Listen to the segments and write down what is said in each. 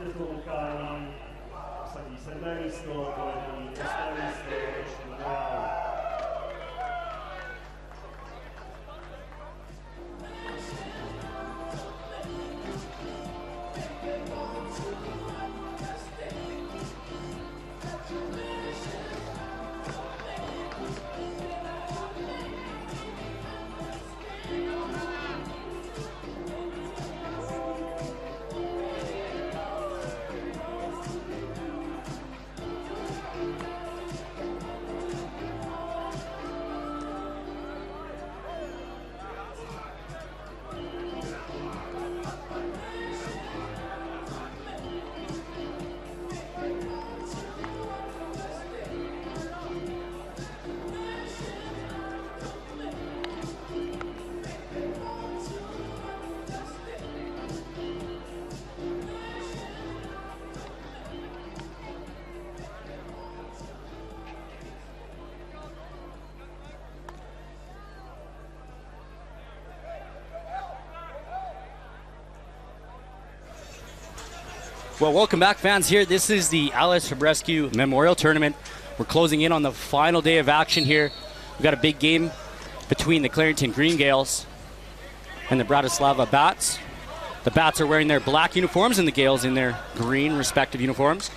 této utkání obsadí 7. místo, volební 8. místo, roční Gaels. Well, welcome back, fans. Here, this is the Aleš Hřebeský Memorial Tournament. We're closing in on the final day of action here. We've got a big game between the Clarington Green Gaels and the Bratislava Bats. The Bats are wearing their black uniforms and the Gaels in their green respective uniforms.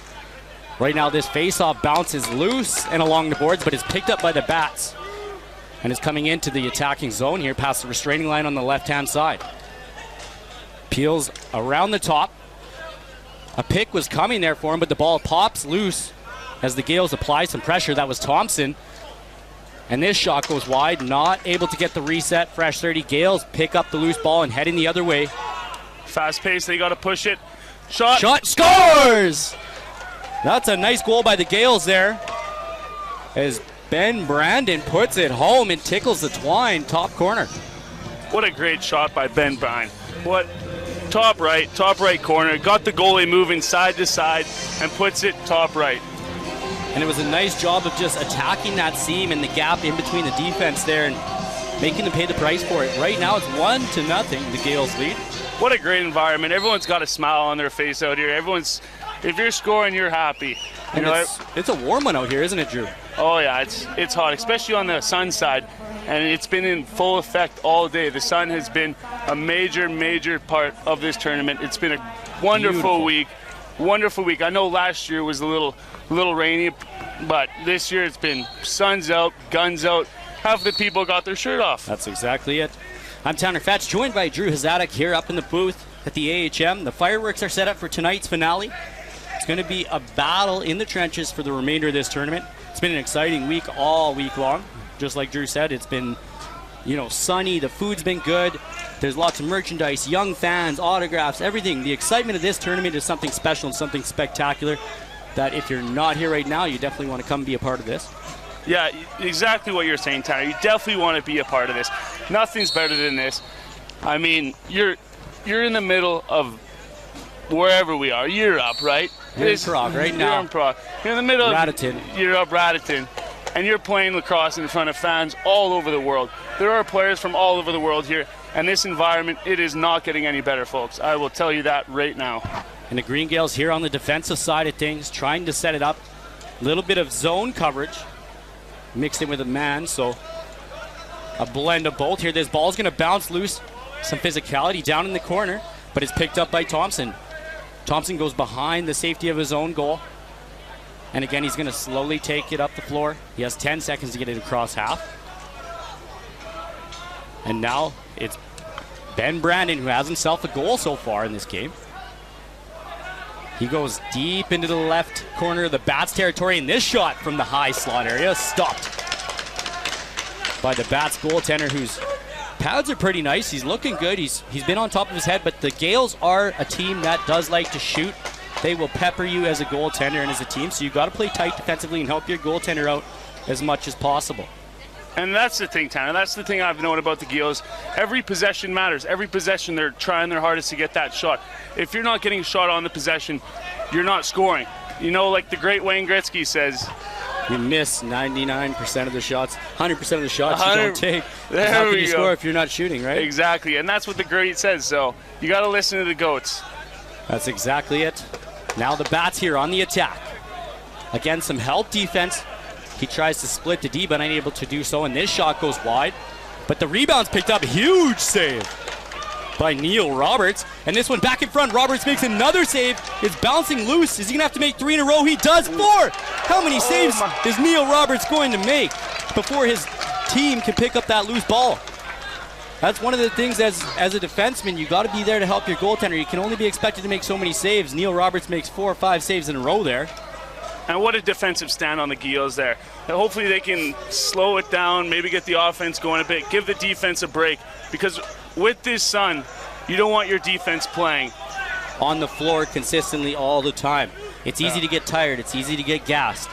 Right now, this face-off bounces loose and along the boards, but is picked up by the Bats and is coming into the attacking zone here past the restraining line on the left-hand side. Peels around the top. A pick was coming there for him, but the ball pops loose as the Gaels apply some pressure. That was Thompson. And this shot goes wide, not able to get the reset. Fresh 30 Gaels pick up the loose ball and heading the other way. Fast pace, they got to push it. Shot. Scores! That's a nice goal by the Gaels there. As Ben Brandon puts it home and tickles the twine, top corner. What a great shot by Ben Bryan. What? Top right corner. Got the goalie moving side to side and puts it top right. And it was a nice job of just attacking that seam and the gap in between the defense there and making them pay the price for it. Right now it's 1-0, the Gaels lead. What a great environment. Everyone's got a smile on their face out here. If you're scoring, you're happy. And it's a warm one out here, isn't it, Drew? Oh yeah, it's hot, especially on the sun side. And it's been in full effect all day. The sun has been a major part of this tournament. It's been a wonderful week. Wonderful week. I know last year was a little rainy, but this year it's been sun's out, guns out. Half the people got their shirt off. That's exactly it. I'm Tanner Fetch, joined by Drew Hazadik here up in the booth at the AHM. The fireworks are set up for tonight's finale. It's going to be a battle in the trenches for the remainder of this tournament. It's been an exciting week all week long. Just like Drew said, it's been, sunny. The food's been good. There's lots of merchandise, young fans, autographs, everything. The excitement of this tournament is something special and something spectacular that if you're not here right now, you definitely want to come be a part of this. Yeah, exactly what you're saying, Tanner. You definitely want to be a part of this. Nothing's better than this. I mean, you're in the middle of wherever we are. Europe, right? You're in Prague right now. You're in Prague. You're in the middle Raditon. You're up Raditon. And you're playing lacrosse in front of fans all over the world. There are players from all over the world here, and this environment, it is not getting any better, folks. I will tell you that right now. And the Green Gaels here on the defensive side of things, trying to set it up. A little bit of zone coverage mixed in with a man, so a blend of both here. This ball's going to bounce loose. Some physicality down in the corner, but it's picked up by Thompson. Thompson goes behind the safety of his own goal. And again, he's going to slowly take it up the floor. He has 10 seconds to get it across half. And now it's Ben Brandon, who has himself a goal so far in this game. He goes deep into the left corner of the Bats territory, and this shot from the high slot area stopped by the Bats goaltender, whose pads are pretty nice. He's looking good. He's been on top of his head, but the Gaels are a team that does like to shoot. They will pepper you as a goaltender and as a team, so you've got to play tight defensively and help your goaltender out as much as possible. And that's the thing, Tanner. That's the thing I've known about the Gaels. Every possession matters. Every possession, they're trying their hardest to get that shot. If you're not getting a shot on the possession, you're not scoring. Like the great Wayne Gretzky says, you miss 99% of the shots, 100% of the shots you don't take. How can you score if you're not shooting, right? Exactly, and that's what the great says, so you got to listen to the GOATs. That's exactly it. Now the Bats here on the attack. Again, some help defense. He tries to split the D, but unable to do so, and this shot goes wide. But the rebound's picked up. Huge save by Neil Roberts. And this one back in front. Roberts makes another save. It's bouncing loose. Is he going to have to make 3 in a row? He does. 4. How many saves is Neil Roberts going to make before his team can pick up that loose ball? That's one of the things as a defenseman, you got to be there to help your goaltender. You can only be expected to make so many saves. Neil Roberts makes 4 or 5 saves in a row there. And what a defensive stand on the Gaels there. And hopefully they can slow it down, maybe get the offense going a bit, give the defense a break. Because with this sun, you don't want your defense playing on the floor consistently all the time. It's easy to get tired. It's easy to get gassed.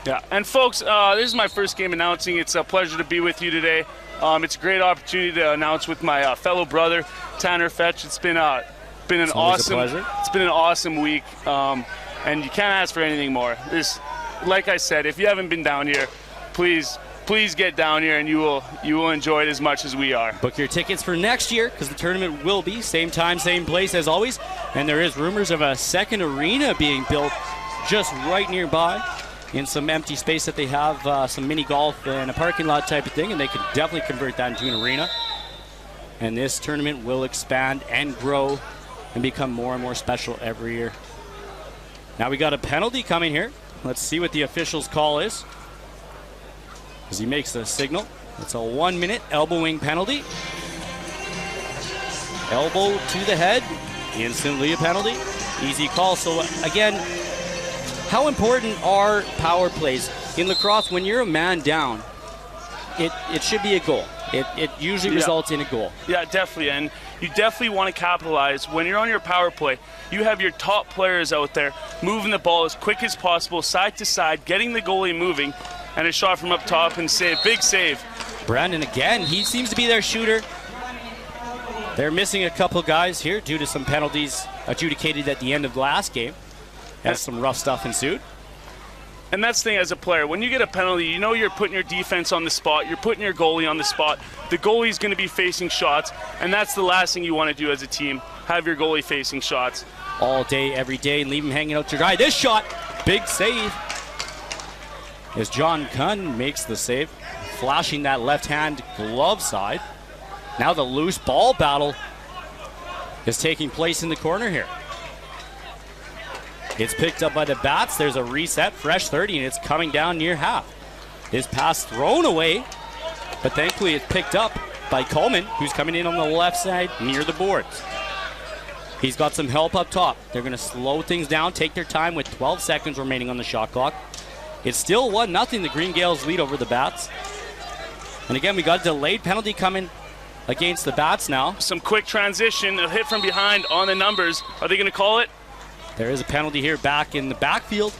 Yeah, and folks, this is my first game announcing. It's a pleasure to be with you today. It's a great opportunity to announce with my fellow brother, Tanner Fetch. It's been an awesome week. And you can't ask for anything more. Like I said, if you haven't been down here, please get down here, and you will enjoy it as much as we are. Book your tickets for next year, because the tournament will be same time, same place as always. And there is rumors of a second arena being built just right nearby in some empty space that they have, some mini golf and a parking lot type of thing, and they could definitely convert that into an arena. And this tournament will expand and grow and become more and more special every year. Now we got a penalty coming here. Let's see what the official's call is. As he makes the signal. It's a 1-minute elbowing penalty. Elbow to the head. Instantly a penalty. Easy call. So again, how important are power plays? In lacrosse, when you're a man down, it should be a goal. It usually results in a goal. Yeah, definitely. And you definitely want to capitalize. When you're on your power play, you have your top players out there moving the ball as quick as possible, side to side, getting the goalie moving, and a shot from up top and save. Big save. Brandon again, he seems to be their shooter. They're missing a couple guys here due to some penalties adjudicated at the end of the last game, as some rough stuff ensued. And that's the thing as a player. When you get a penalty, you know you're putting your defense on the spot. You're putting your goalie on the spot. The goalie's going to be facing shots, and that's the last thing you want to do as a team, have your goalie facing shots. All day, every day, and leave him hanging out to dry. This shot, big save. As John Cunn makes the save, flashing that left-hand glove side. Now the loose ball battle is taking place in the corner here. It's picked up by the Bats. There's a reset, fresh 30, and it's coming down near half. His pass thrown away, but thankfully it's picked up by Coleman, who's coming in on the left side near the boards. He's got some help up top. They're going to slow things down, take their time with 12 seconds remaining on the shot clock. It's still 1-0, the Green Gaels lead over the Bats. And again, we got a delayed penalty coming against the Bats now. Some quick transition, a hit from behind on the numbers. Are they going to call it? There is a penalty here back in the backfield.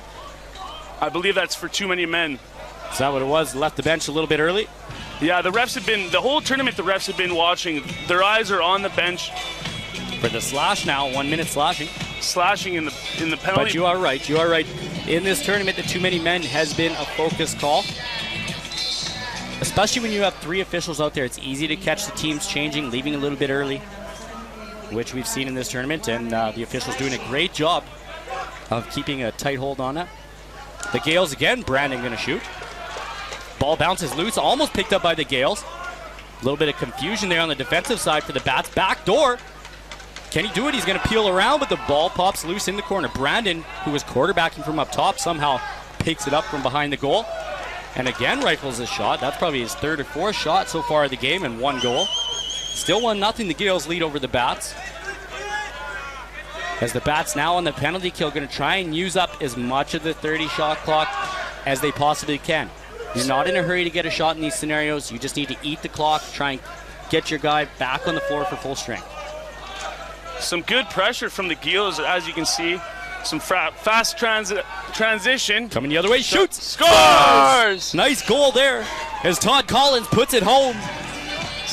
I believe that's for too many men. Is that what it was? Left the bench a little bit early? Yeah, the refs have been, the whole tournament the refs have been watching. Their eyes are on the bench. For the slash now, 1 minute slashing. Slashing in the penalty. But you are right. In this tournament, the too many men has been a focus call. Especially when you have 3 officials out there, it's easy to catch the teams changing, leaving a little bit early, which we've seen in this tournament, and the officials doing a great job of keeping a tight hold on that. The Gaels again, Brandon going to shoot. Ball bounces loose, almost picked up by the Gaels. A little bit of confusion there on the defensive side for the Bats. Back door. Can he do it? He's going to peel around, but the ball pops loose in the corner. Brandon, who was quarterbacking from up top, somehow picks it up from behind the goal. And again rifles his shot. That's probably his 3rd or 4th shot so far of the game, and 1 goal. Still 1-0, the Gaels lead over the Bats. As the Bats now on the penalty kill, going to try and use up as much of the 30 shot clock as they possibly can. You're not in a hurry to get a shot in these scenarios. You just need to eat the clock, try and get your guy back on the floor for full strength. Some good pressure from the Gaels, as you can see. Some fast transition. Coming the other way, shoots! Scores! Nice goal there as Todd Collins puts it home.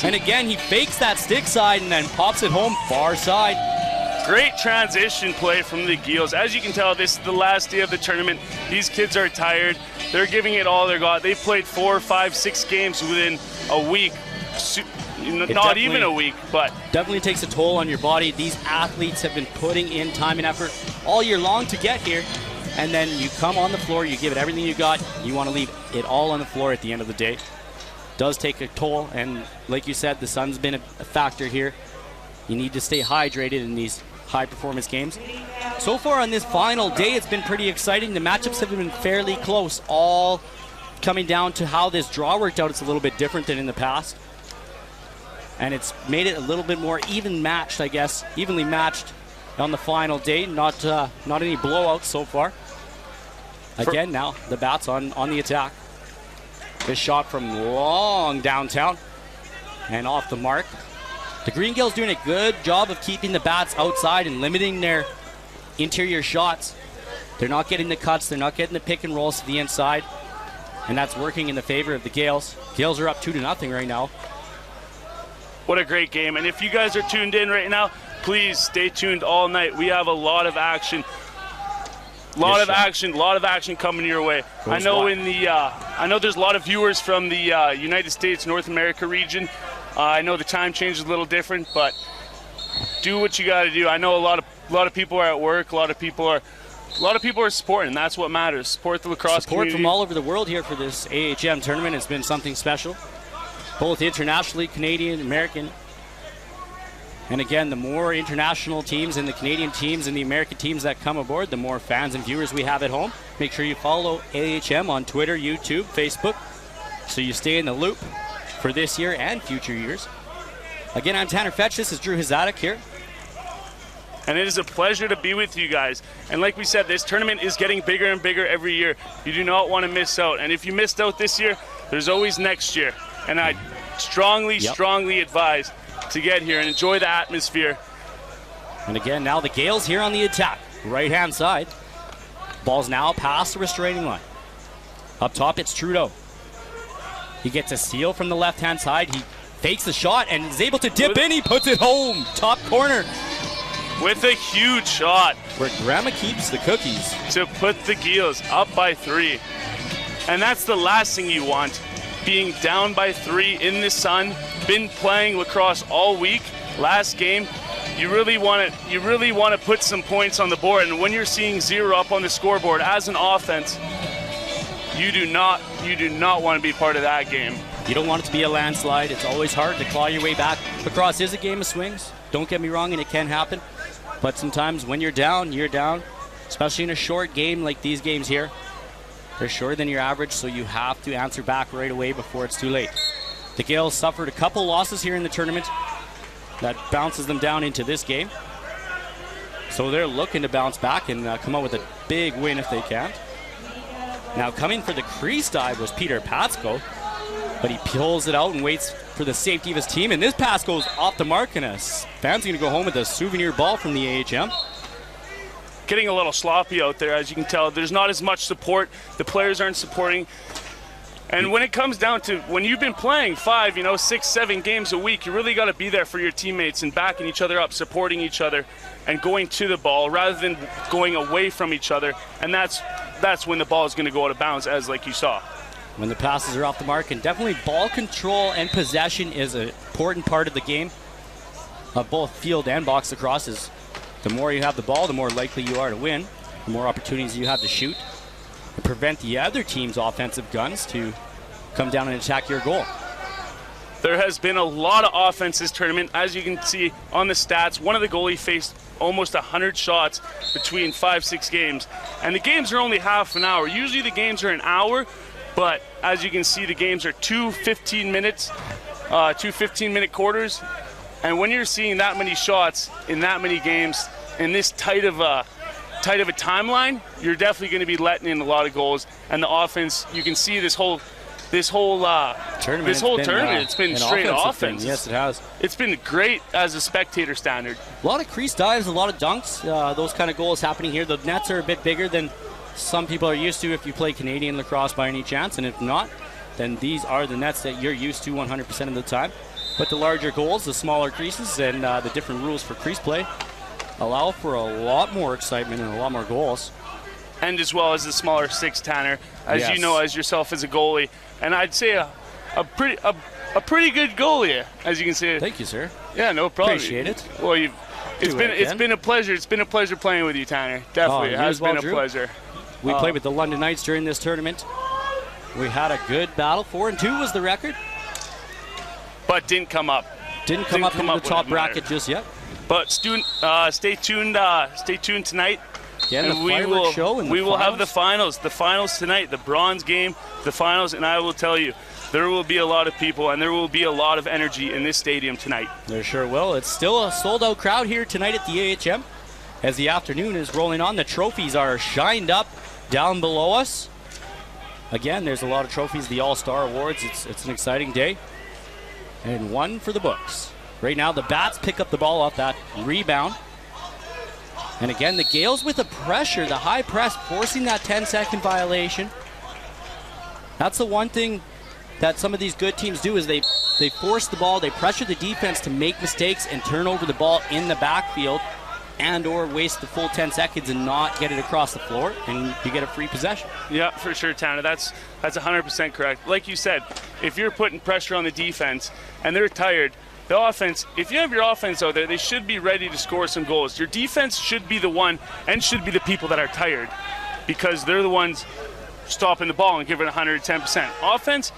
And again, he fakes that stick side and then pops it home far side. Great transition play from the Gaels. As you can tell, this is the last day of the tournament. These kids are tired. They're giving it all they got. They've played 4, 5, 6 games within a week. not even a week, but definitely takes a toll on your body. These athletes have been putting in time and effort all year long to get here, and then you come on the floor, you give it everything you got, you want to leave it all on the floor at the end of the day. Does take a toll, and like you said, the sun's been a factor here. You need to stay hydrated in these high-performance games. So far on this final day, it's been pretty exciting. The matchups have been fairly close, all coming down to how this draw worked out. It's a little bit different than in the past, and it's made it a little bit more even matched, I guess, evenly matched on the final day. Not any blowouts so far. Again, now the Bats on the attack. This shot from long downtown and off the mark. The Green Gaels doing a good job of keeping the Bats outside and limiting their interior shots. They're not getting the cuts, they're not getting the pick and rolls to the inside, and that's working in the favor of the Gaels. Gaels are up 2-0 right now. What a great game. And if you guys are tuned in right now, please stay tuned all night. We have a lot of action. A lot of action coming your way. I know I know there's a lot of viewers from the United States, North America region. I know the time change is a little different, but do what you got to do. I know a lot of people are at work. A lot of people are supporting. That's what matters. Support the lacrosse community. Support from all over the world here for this AHM tournament. It's been something special, both internationally, Canadian, American. And again, the more international teams and the Canadian teams and the American teams that come aboard, the more fans and viewers we have at home. Make sure you follow AHM on Twitter, YouTube, Facebook, so you stay in the loop for this year and future years. Again, I'm Tanner Fetch. This is Drew Hazadik here. And it is a pleasure to be with you guys. And like we said, this tournament is getting bigger and bigger every year. You do not want to miss out. And if you missed out this year, there's always next year. And I strongly advise to get here and enjoy the atmosphere. And again, now the Gaels here on the attack. Right-hand side. Ball's now past the restraining line. Up top, it's Trudeau. He gets a steal from the left-hand side. He fakes the shot and is able to dip in. He puts it home. Top corner. With a huge shot. Where Grandma keeps the cookies. To put the Gaels up by 3. And that's the last thing you want. Being down by 3 in the sun. Been playing lacrosse all week. Last game, you really want to put some points on the board. And when you're seeing 0 up on the scoreboard as an offense, you do not want to be part of that game. You don't want it to be a landslide. It's always hard to claw your way back. Lacrosse is a game of swings. Don't get me wrong, and it can happen. But sometimes when you're down, especially in a short game like these games here. They're shorter than your average, so you have to answer back right away before it's too late. The Gaels suffered a couple losses here in the tournament. That bounces them down into this game. So they're looking to bounce back and come out with a big win if they can. Now coming for the crease dive was Peter Patsko, but he pulls it out and waits for the safety of his team. And this pass goes off the mark, and a fan's going to go home with a souvenir ball from the AHM. Getting a little sloppy out there, as you can tell. There's not as much support. The players aren't supporting. And when it comes down to when you've been playing 5, 6, 7 games a week, you really got to be there for your teammates and backing each other up, supporting each other, and going to the ball rather than going away from each other. And that's when the ball is going to go out of bounds, as like you saw. When the passes are off the mark, and definitely ball control and possession is an important part of the game of both field and box lacrosse. The more you have the ball, the more likely you are to win. The more opportunities you have to shoot and prevent the other team's offensive guns to come down and attack your goal. There has been a lot of offense this tournament. As you can see on the stats, one of the goalies faced almost 100 shots between 5-6 games. And the games are only half an hour. Usually the games are an hour, but as you can see, the games are 2 15-minute quarters. And when you're seeing that many shots in that many games in this tight of a timeline, you're definitely going to be letting in a lot of goals. And the offense, you can see this whole tournament. It's been straight offense. Yes, it has. It's been great as a spectator standard. A lot of crease dives, a lot of dunks. Those kind of goals happening here. The nets are a bit bigger than some people are used to if you play Canadian lacrosse by any chance, and if not, then these are the nets that you're used to 100% of the time. But the larger goals, the smaller creases, and the different rules for crease play allow for a lot more excitement and a lot more goals. And as well as the smaller 6, Tanner, as you know, as yourself as a goalie. And I'd say a a pretty good goalie, as you can see. Thank you, sir. Yeah, no problem. Appreciate it. Well, it's been a pleasure. It's been a pleasure playing with you, Tanner. Definitely, it has been a pleasure. We played with the London Knights during this tournament. We had a good battle. 4-2 was the record, but didn't come up. Didn't come up into the top bracket just yet. But stay tuned. Stay tuned tonight. Again, and we will have the finals. The finals tonight. The bronze game. The finals, and I will tell you, there will be a lot of people, and there will be a lot of energy in this stadium tonight. There sure will. It's still a sold-out crowd here tonight at the AHM. As the afternoon is rolling on, the trophies are shined up down below us. Again, there's a lot of trophies, the All-Star Awards. It's an exciting day. And one for the books. Right now, the Bats pick up the ball off that rebound. And again, the Gaels with the pressure, the high press, forcing that 10-second violation. That's the one thing that some of these good teams do is they force the ball, they pressure the defense to make mistakes and turn over the ball in the backfield and or waste the full 10 seconds and not get it across the floor, and you get a free possession. Yeah, for sure, Tanner. That's 100% correct. Like you said, if you're putting pressure on the defense and they're tired, the offense, if you have your offense out there, they should be ready to score some goals. Your defense should be the one and should be the people that are tired because they're the ones stopping the ball and giving 110%. Offense,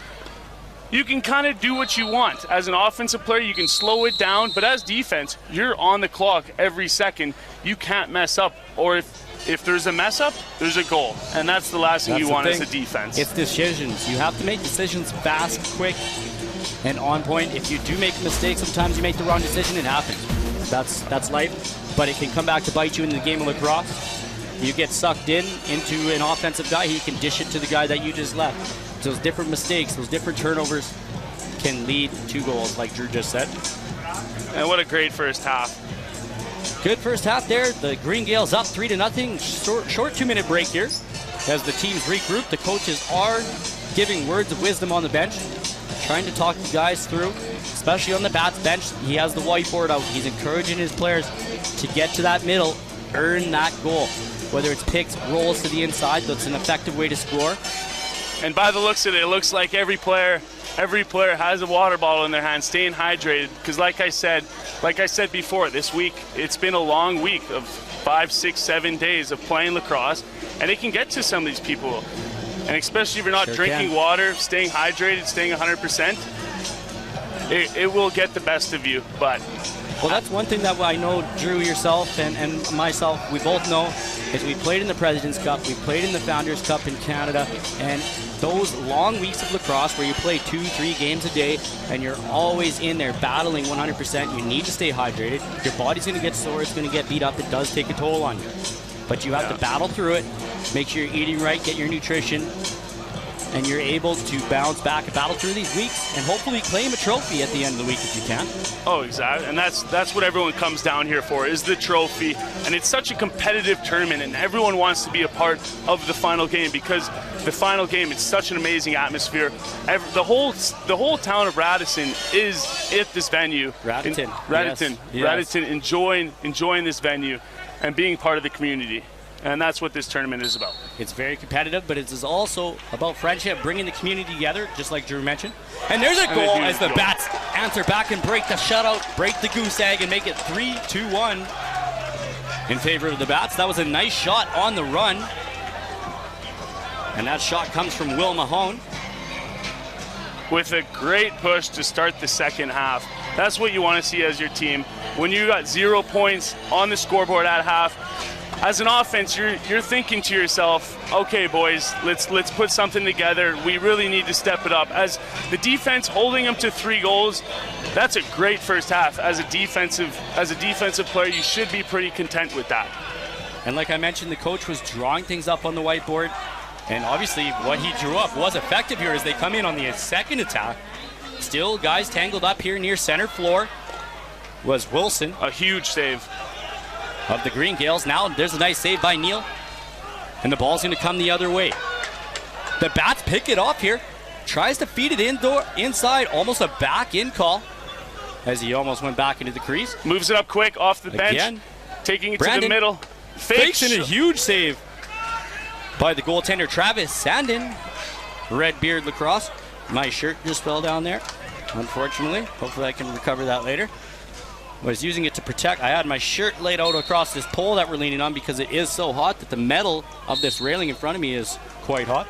you can kind of do what you want. As an offensive player, you can slow it down, but as defense, you're on the clock every second. You can't mess up, or if there's a mess up, there's a goal, and that's the last thing you want as a defense. It's decisions. You have to make decisions fast, quick, and on point. If you do make a mistake, sometimes you make the wrong decision, it happens. That's life, but it can come back to bite you in the game of lacrosse. You get sucked into an offensive guy, he can dish it to the guy that you just left. Those different mistakes, those different turnovers can lead to goals, like Drew just said. And what a great first half. Good first half there. The Green Gaels up 3-0. Short 2-minute break here. As the teams regroup, the coaches are giving words of wisdom on the bench, trying to talk the guys through, especially on the Bats bench. He has the whiteboard out. He's encouraging his players to get to that middle, earn that goal. Whether it's picks, rolls to the inside, that's an effective way to score. And by the looks of it, it looks like every player has a water bottle in their hand, staying hydrated. Because like I said before, this week, it's been a long week of 5, 6, 7 days of playing lacrosse. And it can get to some of these people. And especially if you're not drinking water, staying hydrated, staying 100%, it will get the best of you. But well, that's one thing that I know, Drew, yourself, and myself, we both know, is we played in the President's Cup, we played in the Founders Cup in Canada, and those long weeks of lacrosse where you play 2-3 games a day and you're always in there battling 100%, you need to stay hydrated. Your body's going to get sore, it's going to get beat up, it does take a toll on you. But you have to battle through it, make sure you're eating right, get your nutrition, and you're able to bounce back and battle through these weeks and hopefully claim a trophy at the end of the week if you can. Oh, exactly. And that's what everyone comes down here for, is the trophy. And it's such a competitive tournament, and everyone wants to be a part of the final game because the final game, it's such an amazing atmosphere. The whole town of Radisson is at this venue. Radisson, enjoying this venue and being part of the community. And that's what this tournament is about. It's very competitive, but it is also about friendship, bringing the community together, just like Drew mentioned. And there's a goal as the Bats answer back and break the shutout, break the goose egg, and make it 3-1 in favor of the Bats. That was a nice shot on the run. And that shot comes from Will Mahone. With a great push to start the second half. That's what you want to see as your team. When you got 0 points on the scoreboard at half, as an offense, you're thinking to yourself, okay, boys, let's put something together. We really need to step it up. As the defense holding them to 3 goals, that's a great first half. As a defensive player, you should be pretty content with that. And like I mentioned, the coach was drawing things up on the whiteboard, and obviously what he drew up was effective here as they come in on the second attack. Still, guys tangled up here near center floor was Wilson. A huge save of the Green Gaels. Now there's a nice save by Neal, and the ball's going to come the other way. The Bats pick it off here, tries to feed it inside, almost a back-in call as he almost went back into the crease. Moves it up quick off the bench, taking it to the middle. Fakes in a huge save by the goaltender Travis Sandin. Red Beard Lacrosse. My shirt just fell down there. unfortunately. Hopefully I can recover that later. Was using it to protect. I had my shirt laid out across this pole that we're leaning on because it is so hot that the metal of this railing in front of me is quite hot.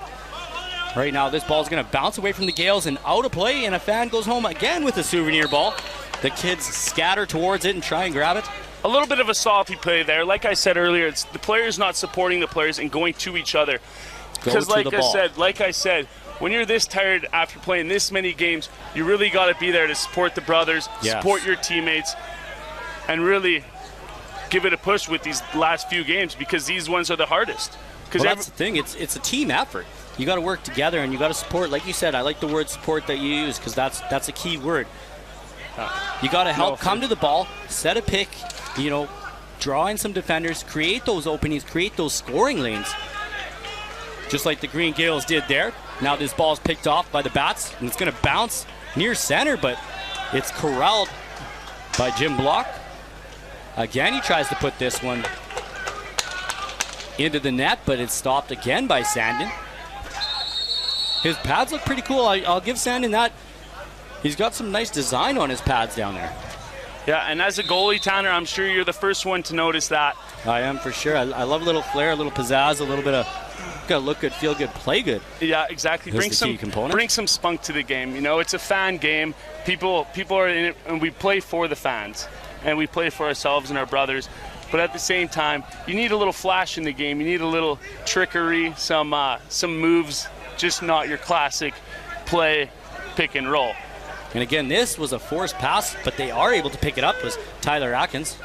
Right now, this ball is going to bounce away from the Gaels and out of play, and a fan goes home again with a souvenir ball. The kids scatter towards it and try and grab it. A little bit of a sloppy play there. Like I said earlier, it's the players not supporting the players and going to each other. Because like I said, when you're this tired after playing this many games, you really got to be there to support the brothers, support your teammates, and really give it a push with these last few games because these ones are the hardest. Well, that's the thing. It's a team effort. You got to work together and you got to support. Like you said, I like the word support that you use because that's a key word. You got to help come to the ball, set a pick, draw in some defenders, create those openings, create those scoring lanes. Just like the Green Gaels did there. Now this ball's picked off by the Bats and it's going to bounce near center, but it's corralled by Jim Block. Again, he tries to put this one into the net, but it's stopped again by Sandin. His pads look pretty cool. I'll give Sandin that. He's got some nice design on his pads down there. Yeah, and as a goalie, Tanner, I'm sure you're the first one to notice that. I am for sure. I love a little flair, a little pizzazz, a little bit of gotta look good, feel good, play good. Yeah, exactly. Bring some spunk to the game. It's a fan game. People are in it, and we play for the fans, and we play for ourselves and our brothers. But at the same time, you need a little flash in the game. You need a little trickery, some moves, just not your classic play, pick and roll. And again, this was a forced pass, but they are able to pick it up. Was Tyler Atkins.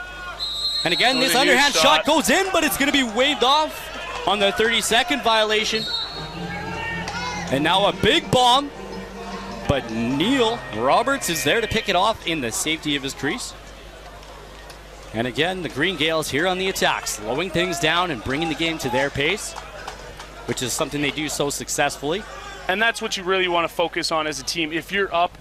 And again, this underhand shot goes in, but it's going to be waved off on the 30-second violation. And now a big bomb, but Neil Roberts is there to pick it off in the safety of his crease. And again, the Green Gaels here on the attack, slowing things down and bringing the game to their pace, which is something they do so successfully. And that's what you really want to focus on as a team. If you're up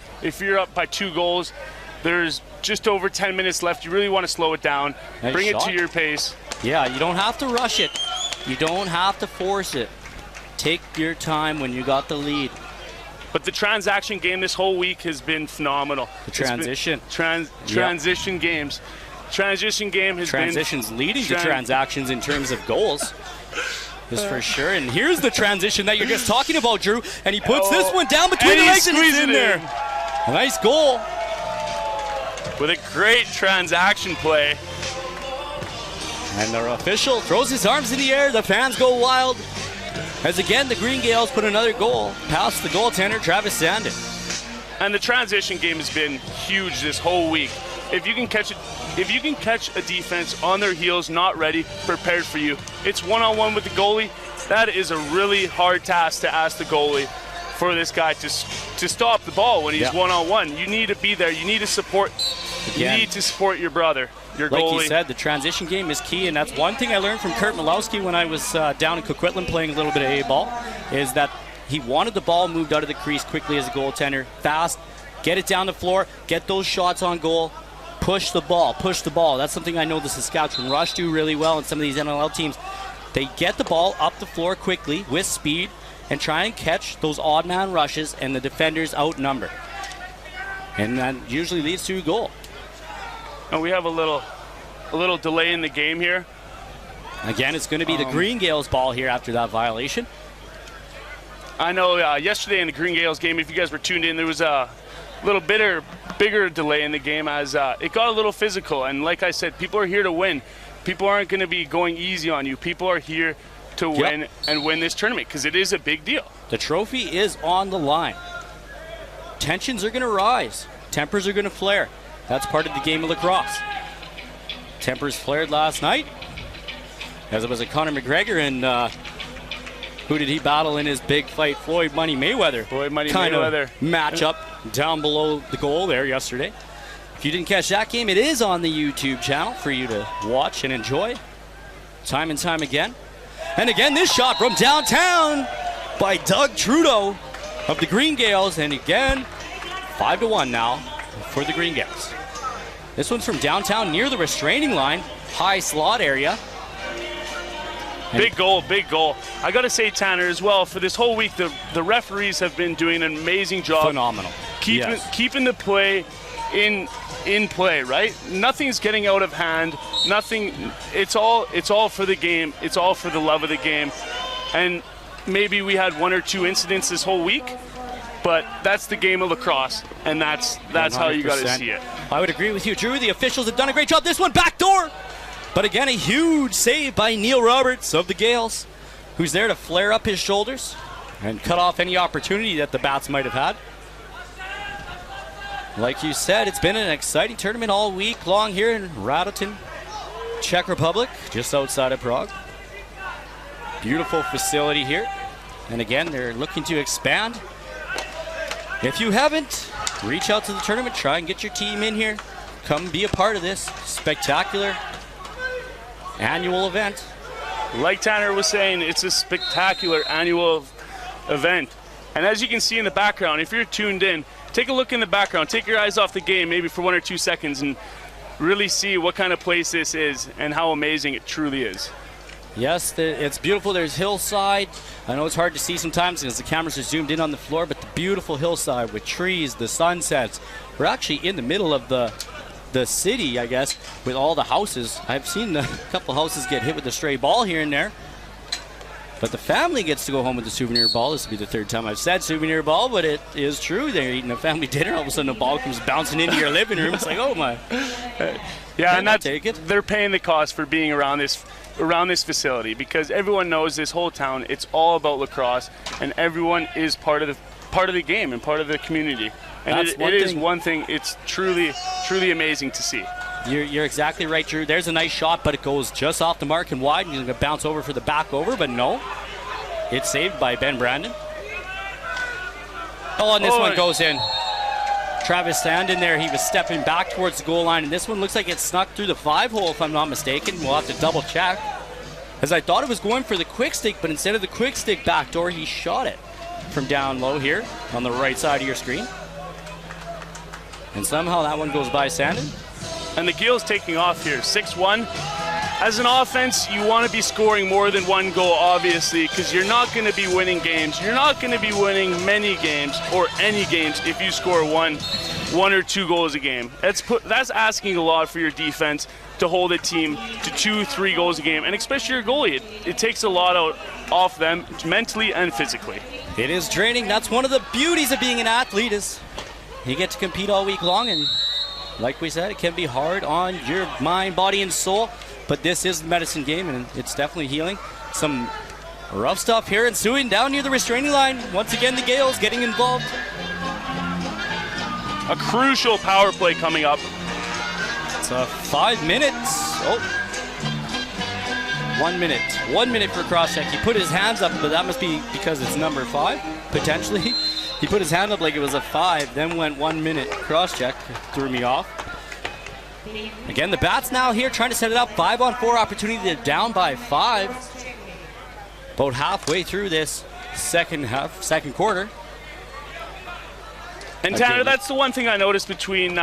by 2 goals, there's just over 10 minutes left. You really want to slow it down, bring it to your pace. Yeah, you don't have to rush it. You don't have to force it. Take your time when you got the lead. But the transaction game this whole week has been phenomenal. The transition. Transition games. Transition game has Transitions leading to transactions in terms of goals. Is for sure. And here's the transition that you're just talking about, Drew. And he puts this one down between the legs and he's in there. A nice goal. With a great transaction play. And the official throws his arms in the air. The fans go wild. As again, the Green Gaels put another goal past the goaltender, Travis Sandin. And the transition game has been huge this whole week. If you can catch a defense on their heels, not ready, prepared for you, it's one-on-one with the goalie. That is a really hard task to ask the goalie for this guy to stop the ball when he's one-on-one. You need to be there. You need to support. You need to support your brother, your goalie. Like you said, the transition game is key, and that's one thing I learned from Kurt Malowski when I was down in Coquitlam playing a little bit of A-ball, is that he wanted the ball moved out of the crease quickly as a goaltender, fast, get it down the floor, get those shots on goal. Push the ball, push the ball. That's something I know the Saskatchewan Rush do really well, and some of these NLL teams. They get the ball up the floor quickly with speed and try and catch those odd man rushes, and the defenders outnumber. And that usually leads to a goal. And we have a little delay in the game here. Again, it's going to be the Green Gaels ball here after that violation. I know yesterday in the Green Gaels game, if you guys were tuned in, there was a little bigger delay in the game as it got a little physical. And like I said, people are here to win. People aren't going to be going easy on you. People are here to win and win this tournament because it is a big deal. The trophy is on the line. Tensions are going to rise. Tempers are going to flare. That's part of the game of lacrosse. Tempers flared last night, as it was a Conor McGregor and who did he battle in his big fight? Floyd Money Mayweather. Floyd Money Mayweather. Matchup down below the goal there yesterday. If you didn't catch that game, it is on the YouTube channel for you to watch and enjoy time and time again. And again, this shot from downtown by Doug Trudeau of the Green Gaels. And again, 5-1 now for the Green Gaels. This one's from downtown near the restraining line, high slot area. Big goal, big goal. I got to say, Tanner, as well, for this whole week, the referees have been doing an amazing job. Phenomenal. keeping the play in play, right? Nothing's getting out of hand. Nothing. It's all for the game. It's all for the love of the game. And maybe we had one or two incidents this whole week, but that's the game of lacrosse, and that's how you got to see it. I would agree with you, Drew. The officials have done a great job. This one backdoor, but again a huge save by Neil Roberts of the Gaels, who's there to flare up his shoulders and cut off any opportunity that the Bats might have had. Like you said, it's been an exciting tournament all week long here in Radotin, Czech Republic, just outside of Prague. Beautiful facility here. And again, they're looking to expand. If you haven't, reach out to the tournament, try and get your team in here. Come be a part of this spectacular annual event. Like Tanner was saying, it's a spectacular annual event. And as you can see in the background, if you're tuned in, take a look in the background, take your eyes off the game maybe for 1 or 2 seconds and really see what kind of place this is and how amazing it truly is. Yes, it's beautiful. There's hillside. I know it's hard to see sometimes because the cameras are zoomed in on the floor, but the beautiful hillside with trees, the sunsets. We're actually in the middle of the city, I guess, with all the houses. I've seen a couple houses get hit with a stray ball here and there. But the family gets to go home with the souvenir ball. This will be the 3rd time I've said souvenir ball, but it is true. They're eating a family dinner. All of a sudden, a ball comes bouncing into your living room. It's like, oh my. Yeah, and they're paying the cost for being around this facility because everyone knows this whole town. It's all about lacrosse, and everyone is part of the game and part of the community. And it is one thing. It's truly amazing to see. You're exactly right, Drew. There's a nice shot, but it goes just off the mark and wide. And he's going to bounce over for the back over, but no. It's saved by Ben Brandon. Oh, and this one goes in. Travis Sandin there, he was stepping back towards the goal line, and this one looks like it snuck through the 5-hole, if I'm not mistaken. We'll have to double check. As I thought it was going for the quick stick, but instead of the quick stick backdoor, he shot it from down low here on the right side of your screen. And somehow that one goes by Sandin. And the Gaels taking off here, 6-1. As an offense, you want to be scoring more than one goal, obviously, because you're not going to be winning games. You're not going to be winning many games or any games if you score one or 2 goals a game. That's asking a lot for your defense to hold a team to 2-3 goals a game, and especially your goalie. It takes a lot off them mentally and physically. It is draining. That's one of the beauties of being an athlete is you get to compete all week long, and like we said, it can be hard on your mind, body, and soul, but this is the medicine game, and it's definitely healing. Some rough stuff here ensuing down near the restraining line. Once again, the Gaels getting involved. A crucial power play coming up. It's 5 minutes. Oh. 1 minute. 1 minute for cross-check. He put his hands up, but that must be because it's number 5, potentially. He put his hand up like it was a 5, then went 1 minute cross-check. Threw me off. Again, the Bats now here trying to set it up. 5-on-4 opportunity. They're down by 5. About halfway through this second quarter. And Tanner, that's the one thing I noticed between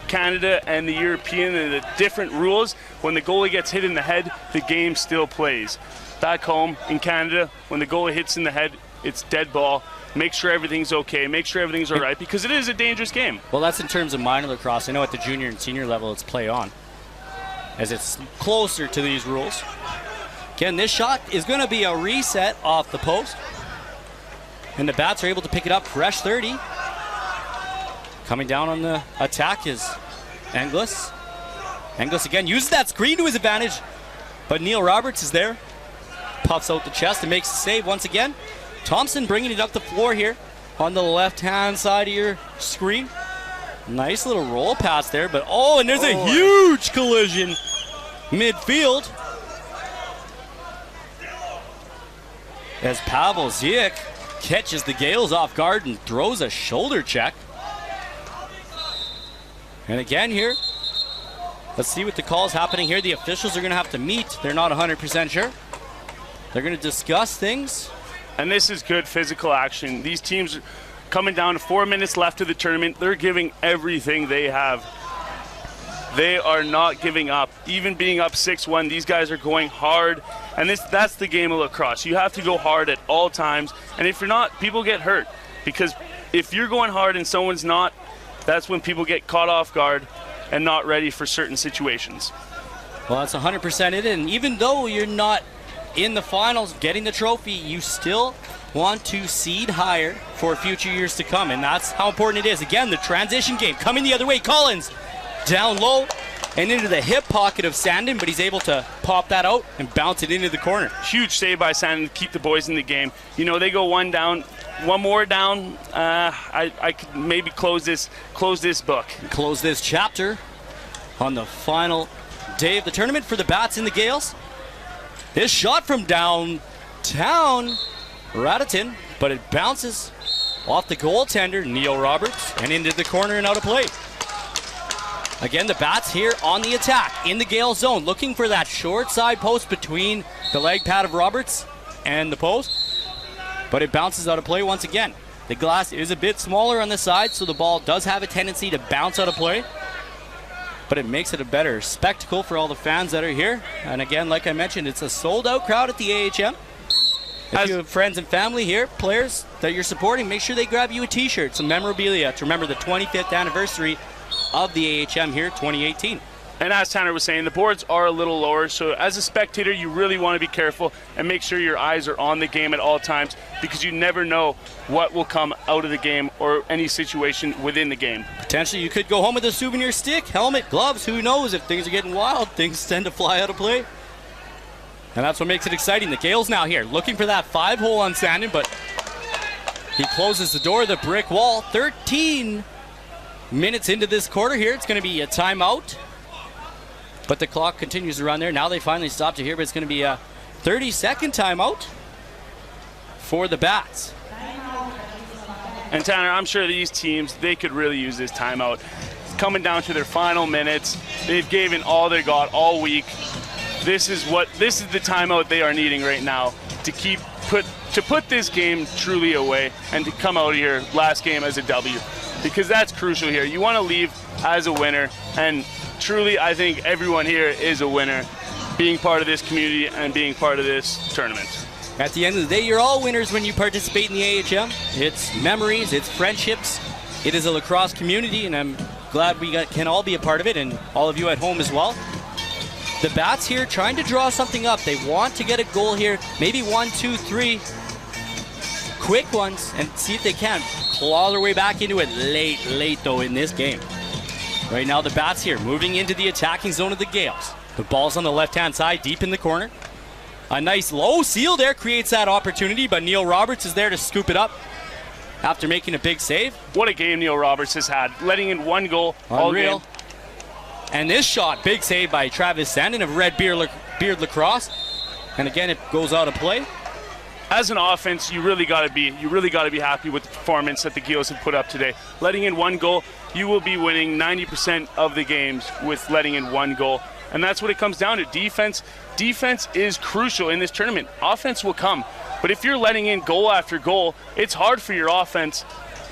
Canada and the European and the different rules. When the goalie gets hit in the head, the game still plays. Back home in Canada, when the goalie hits in the head, it's dead ball. Make sure everything's okay. Make sure everything's all right because it is a dangerous game. Well, that's in terms of minor lacrosse. I know at the junior and senior level it's play on as it's closer to these rules. Again, this shot is going to be a reset off the post. And the Bats are able to pick it up fresh 30. Coming down on the attack is Englis. Englis again uses that screen to his advantage, but Neil Roberts is there. Puffs out the chest and makes the save once again. Thompson bringing it up the floor here on the left-hand side of your screen. Nice little roll pass there, but and there's a huge collision midfield. As Pavel Ziyech catches the Gaels off guard and throws a shoulder check. And again here, let's see what the call is happening here. The officials are going to have to meet. They're not 100% sure. They're going to discuss things. And this is good physical action. These teams are coming down to 4 minutes left of the tournament. They're giving everything they have. They are not giving up. Even being up 6-1, these guys are going hard. And that's the game of lacrosse. You have to go hard at all times. And if you're not, people get hurt. Because if you're going hard and someone's not, that's when people get caught off guard and not ready for certain situations. Well, that's 100% it. And even though you're not in the finals getting the trophy, you still want to seed higher for future years to come. And that's how important it is. Again, the transition game coming the other way. Collins down low and into the hip pocket of Sandin, but he's able to pop that out and bounce it into the corner. Huge save by Sandin to keep the boys in the game. You know, they go one more down. I could maybe close this book. Close this chapter on the final day of the tournament for the Bats and the Gaels. This shot from downtown Ratatin, but it bounces off the goaltender, Neil Roberts, and into the corner and out of play. Again, the Bats here on the attack in the Gale zone, looking for that short side post between the leg pad of Roberts and the post, but it bounces out of play once again. The glass is a bit smaller on the side, so the ball does have a tendency to bounce out of play, but it makes it a better spectacle for all the fans that are here. And again, like I mentioned, it's a sold-out crowd at the AHM. If you have friends and family here, players that you're supporting, make sure they grab you a t-shirt, some memorabilia to remember the 25th anniversary of the AHM here, 2018. And as Tanner was saying, the boards are a little lower, so as a spectator, you really want to be careful and make sure your eyes are on the game at all times, because you never know what will come out of the game or any situation within the game. Potentially, you could go home with a souvenir stick, helmet, gloves. Who knows? If things are getting wild, things tend to fly out of play. And that's what makes it exciting. The Gaels now here, looking for that 5-hole on Sandin, but he closes the door, the brick wall. 13 minutes into this quarter here. It's going to be a timeout, but the clock continues to run there. Now they finally stopped it here, but it's going to be a 30-second timeout for the Bats. And Tanner, I'm sure these teams, they could really use this timeout. It's coming down to their final minutes. They've given all they got all week. This is the timeout they are needing right now to put this game truly away and to come out of here last game as a W, because that's crucial here. You want to leave as a winner, and truly I think everyone here is a winner being part of this community and being part of this tournament. At the end of the day, you're all winners when you participate in the AHM. It's memories, it's friendships, it is a lacrosse community, and I'm glad we can all be a part of it, and all of you at home as well. The Bats here trying to draw something up. They want to get a goal here, maybe 1, 2, 3 quick ones, and see if they can claw their way back into it late though in this game. Right now the Bats here moving into the attacking zone of the Gaels. The ball's on the left-hand side, deep in the corner. A nice low seal there creates that opportunity, but Neil Roberts is there to scoop it up after making a big save. What a game Neil Roberts has had, letting in one goal all game. And this shot, big save by Travis Sandin of Red Beard Lacrosse. And again, it goes out of play. As an offense, you really got to be happy with the performance that the Gaels have put up today. Letting in one goal, you will be winning 90% of the games with letting in one goal. And that's what it comes down to. Defense is crucial in this tournament. Offense will come. But if you're letting in goal after goal, it's hard for your offense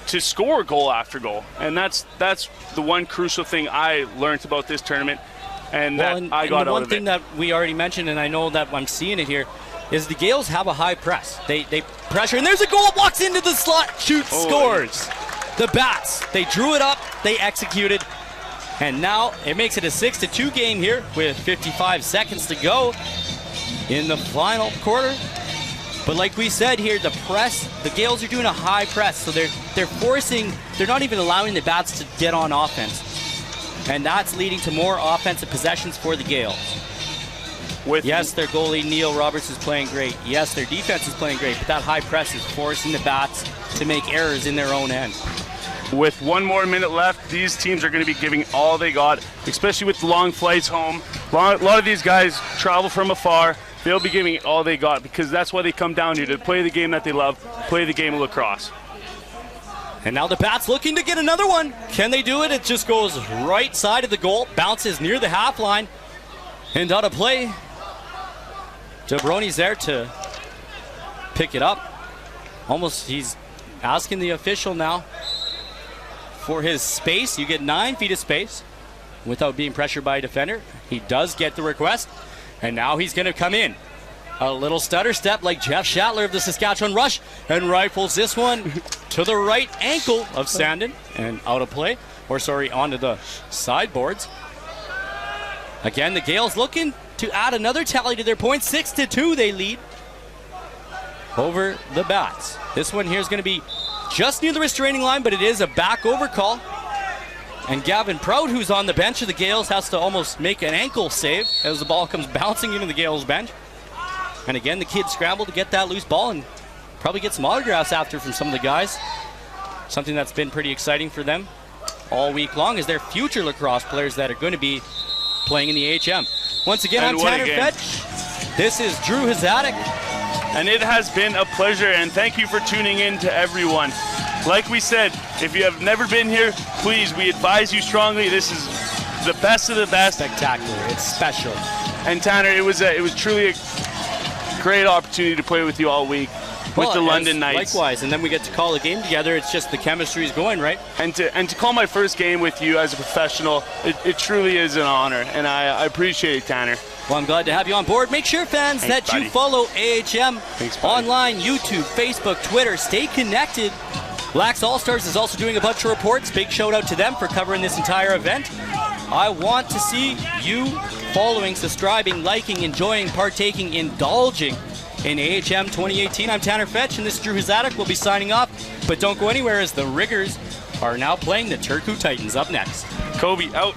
to score goal after goal. And that's the one crucial thing I learned about this tournament, and I got out of it. The one thing that we already mentioned, and I know that I'm seeing it here, is the Gaels have a high press. They pressure, and there's a goal, walks into the slot, shoots, scores. The Bats, they drew it up, they executed, and now it makes it a 6-2 game here with 55 seconds to go in the final quarter. But like we said here, the press, the Gaels are doing a high press, so they're not even allowing the Bats to get on offense. And that's leading to more offensive possessions for the Gaels. Yes, their goalie, Neil Roberts, is playing great. Yes, their defense is playing great, but that high press is forcing the Bats to make errors in their own end. With 1 more minute left, these teams are going to be giving all they got, especially with the long flights home. A lot of these guys travel from afar. They'll be giving it all they got, because that's why they come down here, to play the game that they love, play the game of lacrosse. And now the Bats looking to get another one. Can they do it? It just goes right side of the goal, bounces near the half line, and out of play. Jabroni's there to pick it up. Almost, he's asking the official now for his space. You get 9 feet of space without being pressured by a defender. He does get the request, and now he's going to come in. A little stutter step like Jeff Shatler of the Saskatchewan Rush, and rifles this one to the right ankle of Sandin and out of play, or sorry, onto the sideboards. Again, the Gaels looking to add another tally to their points. 6-2 they lead over the Bats. This one here is going to be just near the restraining line, but it is a back over call. And Gavin Prout, who's on the bench of the Gaels, has to almost make an ankle save as the ball comes bouncing into the Gaels bench. And again, the kids scramble to get that loose ball and probably get some autographs after from some of the guys. Something that's been pretty exciting for them all week long is their future lacrosse players that are going to be playing in the AHM. Once again, I'm Tanner Fetch. This is Drew Hazadik. And it has been a pleasure, and thank you for tuning in to everyone. Like we said, if you have never been here, please, we advise you strongly. This is the best of the best. Spectacular. It's special. And Tanner, it was truly a great opportunity to play with you all week with the London Knights. Likewise, and then we get to call a game together. It's just the chemistry is going, right? And to call my first game with you as a professional, it truly is an honor, and I appreciate it, Tanner. Well, I'm glad to have you on board. Make sure, fans, that you follow AHM online, YouTube, Facebook, Twitter. Stay connected. LaxAllStars is also doing a bunch of reports. Big shout out to them for covering this entire event. I want to see you following, subscribing, liking, enjoying, partaking, indulging in AHM 2018. I'm Tanner Fetch, and this is Drew Hazadik. We'll be signing off, but don't go anywhere as the Riggers are now playing the Turku Titans up next. Kobe out.